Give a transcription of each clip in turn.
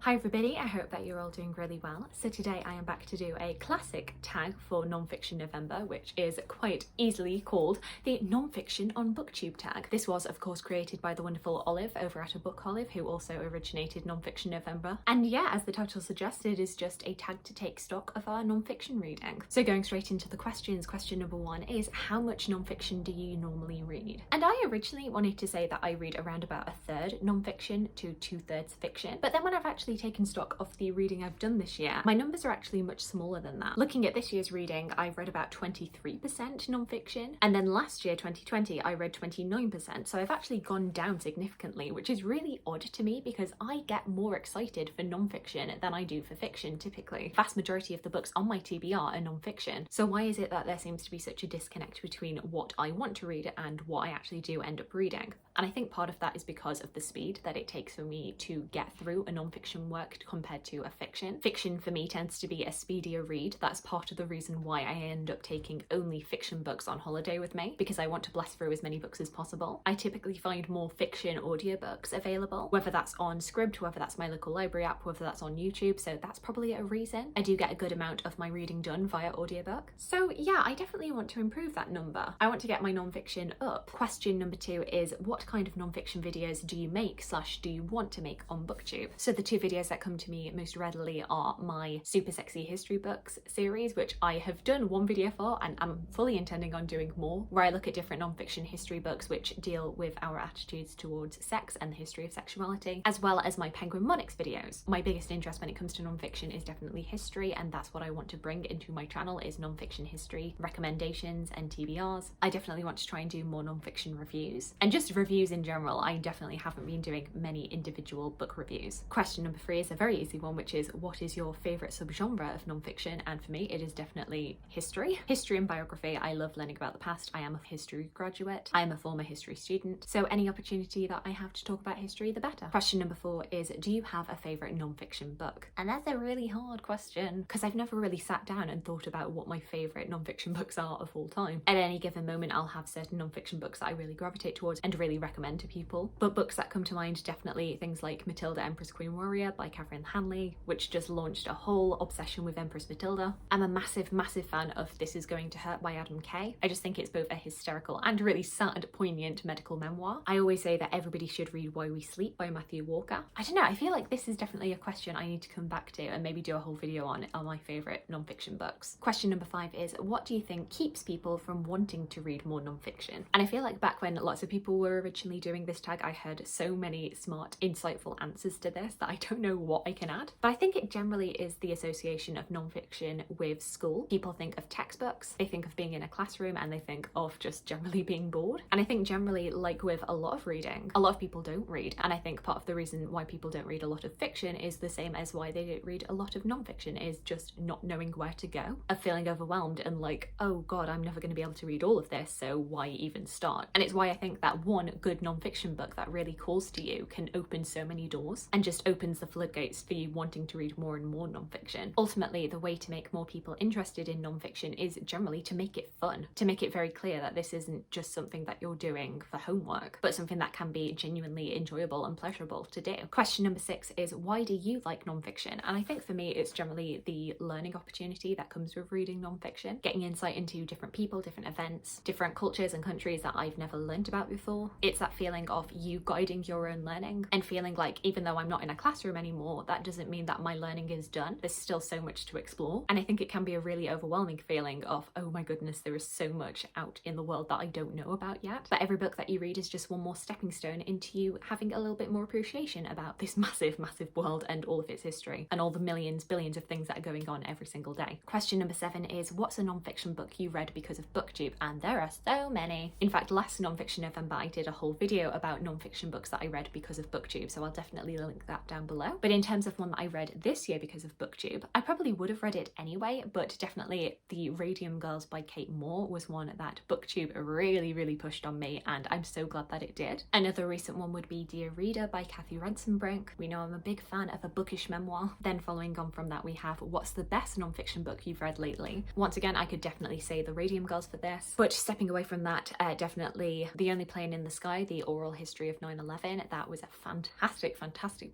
Hi everybody, I hope that you're all doing really well. So today I am back to do a classic tag for Nonfiction November, which is quite easily called the Nonfiction on Booktube tag. This was of course created by the wonderful Olive over at A Book Olive, who also originated Nonfiction November. And yeah, as the title suggested, is just a tag to take stock of our nonfiction reading. So going straight into the questions, question number one is, how much nonfiction do you normally read? And I originally wanted to say that I read around about a third nonfiction to 2/3 fiction, but then when I've actually taken stock of the reading I've done this year, my numbers are actually much smaller than that. Looking at this year's reading, I've read about 23% non-fiction, and then last year, 2020, I read 29%, so I've actually gone down significantly, which is really odd to me because I get more excited for non-fiction than I do for fiction typically. Vast majority of the books on my TBR are non-fiction, so why is it that there seems to be such a disconnect between what I want to read and what I actually do end up reading? And I think part of that is because of the speed that it takes for me to get through a non-fiction work compared to a fiction. Fiction for me tends to be a speedier read. That's part of the reason why I end up taking only fiction books on holiday with me, because I want to blast through as many books as possible. I typically find more fiction audiobooks available, whether that's on Scribd, whether that's my local library app, whether that's on YouTube, so that's probably a reason. I do get a good amount of my reading done via audiobook. So yeah, I definitely want to improve that number. I want to get my non-fiction up. Question number two is, what kind of non-fiction videos do you make / do you want to make on Booktube? So the two videos that come to me most readily are my super sexy history books series, which I have done one video for and I'm fully intending on doing more, where I look at different non-fiction history books which deal with our attitudes towards sex and the history of sexuality, as well as my Penguin Monix videos. My biggest interest when it comes to non-fiction is definitely history, and that's what I want to bring into my channel, is non-fiction history recommendations and TBRs. I definitely want to try and do more non-fiction reviews, and just reviews in general. I definitely haven't been doing many individual book reviews. Question number three is a very easy one, which is, what is your favourite subgenre of non-fiction? And for me, it is definitely history. History and biography. I love learning about the past. I am a history graduate. I am a former history student, so any opportunity that I have to talk about history, the better. Question number four is, do you have a favourite non-fiction book? And that's a really hard question, because I've never really sat down and thought about what my favourite non-fiction books are of all time. At any given moment, I'll have certain non-fiction books that I really gravitate towards and really recommend to people, but books that come to mind, definitely things like Matilda, Empress, Queen, Warrior by Hanley, which just launched a whole obsession with Empress Matilda. I'm a massive fan of This Is Going to Hurt by Adam Kay. I just think it's both a hysterical and really sad, poignant medical memoir. I always say that everybody should read Why We Sleep by Matthew Walker. I don't know, I feel like this is definitely a question I need to come back to and maybe do a whole video on my favourite non-fiction books. Question number five is, what do you think keeps people from wanting to read more non-fiction? And I feel like back when lots of people were originally doing this tag, I heard so many smart, insightful answers to this that I don't know what I can add. But I think it generally is the association of non-fiction with school. People think of textbooks, they think of being in a classroom, and they think of just generally being bored. And I think generally, like with a lot of reading, a lot of people don't read. And I think part of the reason why people don't read a lot of fiction is the same as why they don't read a lot of non-fiction, is just not knowing where to go, of feeling overwhelmed and like, oh God, I'm never going to be able to read all of this, so why even start? And it's why I think that one good non-fiction book that really calls to you can open so many doors and just opens the floodgates for you wanting to read more and more non-fiction. Ultimately, the way to make more people interested in non-fiction is generally to make it fun, to make it very clear that this isn't just something that you're doing for homework, but something that can be genuinely enjoyable and pleasurable to do. Question number six is, why do you like non-fiction? And I think for me, it's generally the learning opportunity that comes with reading non-fiction, getting insight into different people, different events, different cultures and countries that I've never learned about before. It's that feeling of you guiding your own learning and feeling like, even though I'm not in a classroom anymore, that doesn't mean that my learning is done. There's still so much to explore. And I think it can be a really overwhelming feeling of, oh my goodness, there is so much out in the world that I don't know about yet. But every book that you read is just one more stepping stone into you having a little bit more appreciation about this massive world and all of its history and all the millions, billions of things that are going on every single day. Question number seven is, what's a non-fiction book you read because of Booktube? And there are so many. In fact, last Nonfiction November, I did a whole video about non-fiction books that I read because of Booktube, so I'll definitely link that down below. But in terms of one that I read this year because of Booktube, I probably would have read it anyway, but definitely the Radium Girls by Kate Moore was one that Booktube really pushed on me, and I'm so glad that it did. Another recent one would be Dear Reader by Kathy Ransom-Brink. We know I'm a big fan of a bookish memoir. Then following on from that, we have What's the Best Non-Fiction Book You've Read Lately? Once again, I could definitely say the Radium Girls for this, but stepping away from that, definitely The Only Plane in the Sky Sky, The Oral History of 9/11. That was a fantastic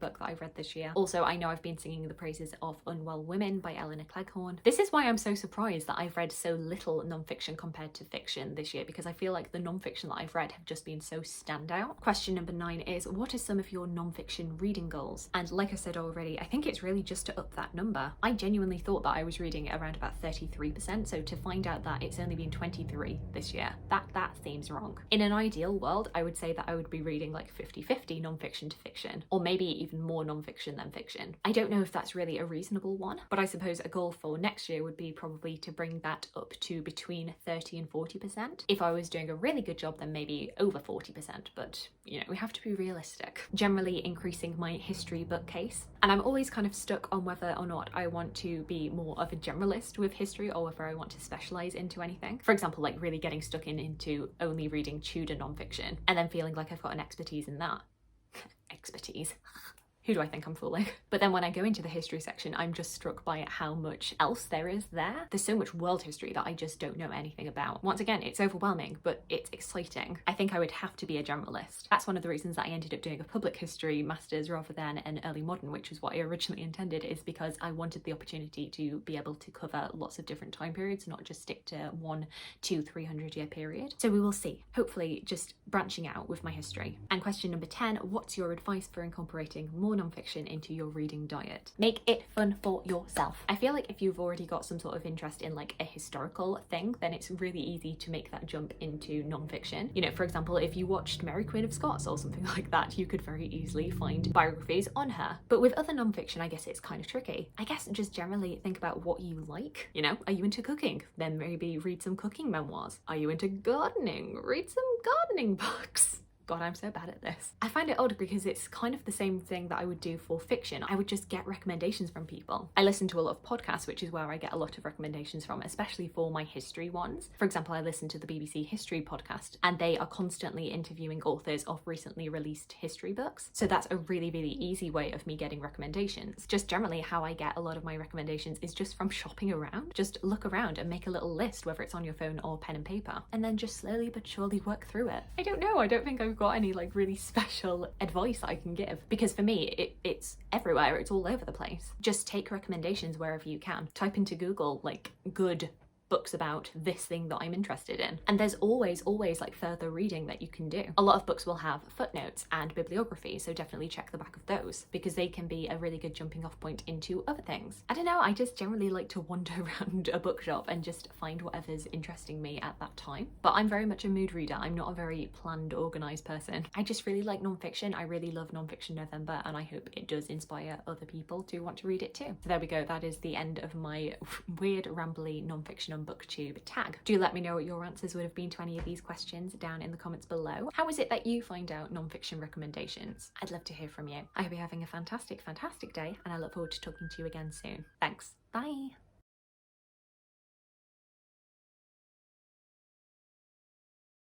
book that I've read this year. Also, I know I've been singing the praises of Unwell Women by Eleanor Cleghorn. This is why I'm so surprised that I've read so little non-fiction compared to fiction this year, because I feel like the non-fiction that I've read have just been so standout. Question number 9 is, what are some of your non-fiction reading goals? And like I said already, I think it's really just to up that number. I genuinely thought that I was reading around about 33%, so to find out that it's only been 23 this year, that seems wrong. In an ideal world, I would say that I would be reading like 50-50 non-fiction to fiction, or maybe even more non-fiction than fiction. I don't know if that's really a reasonable one, but I suppose a goal for next year would be probably to bring that up to between 30 and 40%. If I was doing a really good job, then maybe over 40%, but you know, we have to be realistic. Generally increasing my history bookcase, and I'm always kind of stuck on whether or not I want to be more of a generalist with history or whether I want to specialize into anything. For example, like really getting stuck into only reading Tudor non-fiction and then feeling like I've got an expertise in that. Expertise. Who do I think I'm fooling? But then when I go into the history section, I'm just struck by how much else there is there. There's so much world history that I just don't know anything about. Once again, it's overwhelming, but it's exciting. I think I would have to be a generalist. That's one of the reasons that I ended up doing a public history master's rather than an early modern, which is what I originally intended, is because I wanted the opportunity to be able to cover lots of different time periods, not just stick to 1, 2, 300 year period. So we will see. Hopefully just branching out with my history. And question number 10, what's your advice for incorporating more non-fiction into your reading diet? Make it fun for yourself. I feel like if you've already got some sort of interest in like a historical thing, then it's really easy to make that jump into non-fiction. You know, for example, if you watched Mary Queen of Scots or something like that, you could very easily find biographies on her. But with other non-fiction, I guess it's kind of tricky. I guess just generally think about what you like. You know, are you into cooking? Then maybe read some cooking memoirs. Are you into gardening? Read some gardening books. God, I'm so bad at this. I find it odd because it's kind of the same thing that I would do for fiction. I would just get recommendations from people. I listen to a lot of podcasts, which is where I get a lot of recommendations from, especially for my history ones. For example, I listen to the BBC History podcast, and they are constantly interviewing authors of recently released history books. So that's a really easy way of me getting recommendations. Just generally how I get a lot of my recommendations is just from shopping around. Just look around and make a little list, whether it's on your phone or pen and paper, and then just slowly but surely work through it. I don't know, I don't think I've got any like really special advice I can give, because for me it's everywhere, it's all over the place. Just take recommendations wherever you can. Type into Google like good books about this thing that I'm interested in, and there's always like further reading that you can do. A lot of books will have footnotes and bibliography, so definitely check the back of those, because they can be a really good jumping off point into other things. I don't know, I just generally like to wander around a bookshop and just find whatever's interesting me at that time. But I'm very much a mood reader. I'm not a very planned, organized person. I just really like non-fiction. I really love Nonfiction November, and I hope it does inspire other people to want to read it too. So there we go, that is the end of my weird rambly non-fiction on Booktube tag. Do let me know what your answers would have been to any of these questions down in the comments below. How is it that you find out non-fiction recommendations? I'd love to hear from you. I hope you're having a fantastic day, and I look forward to talking to you again soon. Thanks. Bye.